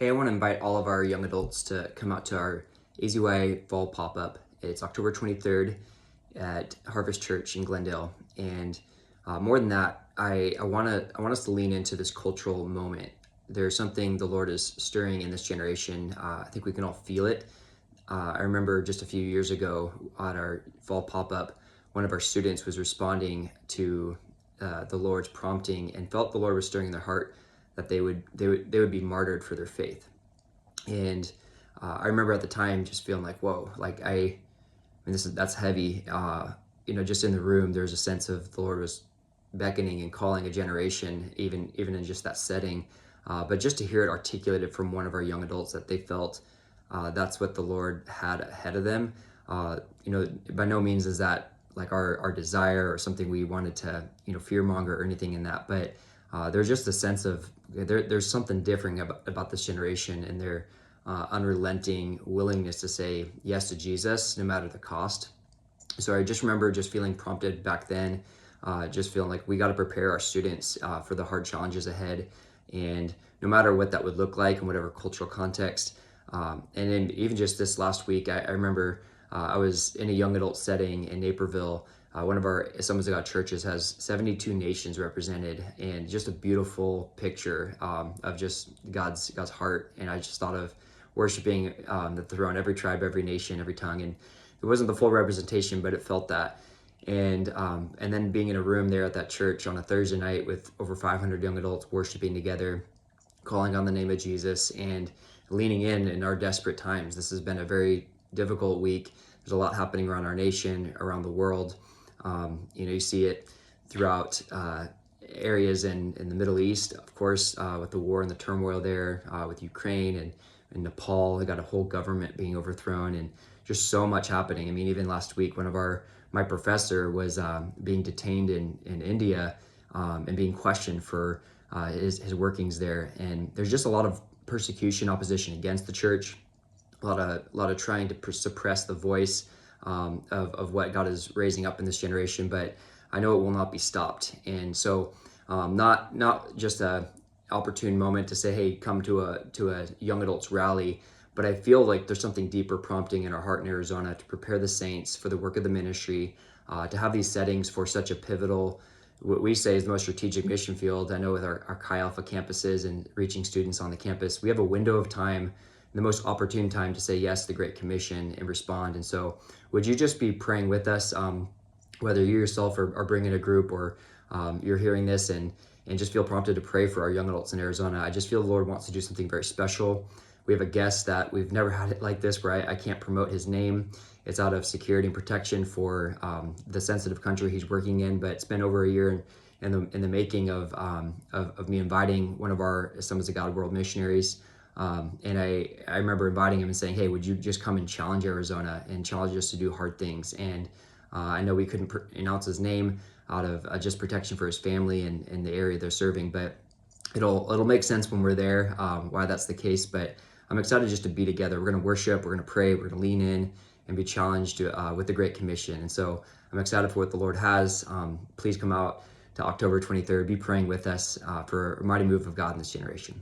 Hey, I want to invite all of our young adults to come out to our AZYA fall pop-up. It's October 23rd at Harvest Church in Glendale. And more than that, I want us to lean into this cultural moment. There's something the Lord is stirring in this generation. I think we can all feel it. I remember just a few years ago at our fall pop-up, one of our students was responding to the Lord's prompting and felt the Lord was stirring in their heart that they would be martyred for their faith. And I remember at the time just feeling like, whoa, like I mean, that's heavy. Just in the room, there's a sense of the Lord was beckoning and calling a generation, even in just that setting. But just to hear it articulated from one of our young adults that they felt that's what the Lord had ahead of them. By no means is that like our desire or something we wanted to, fearmonger or anything in that. But there's just a sense of there's something different about this generation and their unrelenting willingness to say yes to Jesus, no matter the cost. So I just remember just feeling prompted back then, just feeling like we got to prepare our students for the hard challenges ahead. And no matter what that would look like in whatever cultural context. And then even just this last week, I remember I was in a young adult setting in Naperville. One of our Assemblies of God churches has 72 nations represented, and just a beautiful picture of just God's heart. And I just thought of worshiping the throne, every tribe, every nation, every tongue. And it wasn't the full representation, but it felt that. And then being in a room there at that church on a Thursday night with over 500 young adults worshiping together, calling on the name of Jesus and leaning in our desperate times. This has been a very difficult week. There's a lot happening around our nation, around the world. You see it throughout areas in the Middle East, of course, with the war and the turmoil there, with Ukraine and Nepal. They got a whole government being overthrown and just so much happening. I mean, even last week, my professor was being detained in India and being questioned for his workings there. And there's just a lot of persecution, opposition against the church, a lot of trying to suppress the voice of what God is raising up in this generation. But I know it will not be stopped. And so not just a opportune moment to say, hey, come to a young adults rally, but I feel like there's something deeper prompting in our heart in Arizona to prepare the saints for the work of the ministry, to have these settings for such a pivotal, what we say is the most strategic mission field. I know with our Chi Alpha campuses and reaching students on the campus, we have a window of time, the most opportune time to say yes to the Great Commission and respond. And so would you just be praying with us, whether you yourself are bringing a group or you're hearing this and just feel prompted to pray for our young adults in Arizona. I just feel the Lord wants to do something very special. We have a guest that we've never had it like this, where I can't promote his name. It's out of security and protection for the sensitive country he's working in, but it's been over a year in the making of me inviting one of our Assemblies of God World missionaries. And I remember inviting him and saying, hey, would you just come and challenge Arizona and challenge us to do hard things? And I know we couldn't pronounce his name out of just protection for his family and the area they're serving, but it'll make sense when we're there why that's the case. But I'm excited just to be together. We're going to worship, we're going to pray, we're going to lean in and be challenged with the Great Commission. And so I'm excited for what the Lord has. Please come out to October 23rd. Be praying with us for a mighty move of God in this generation.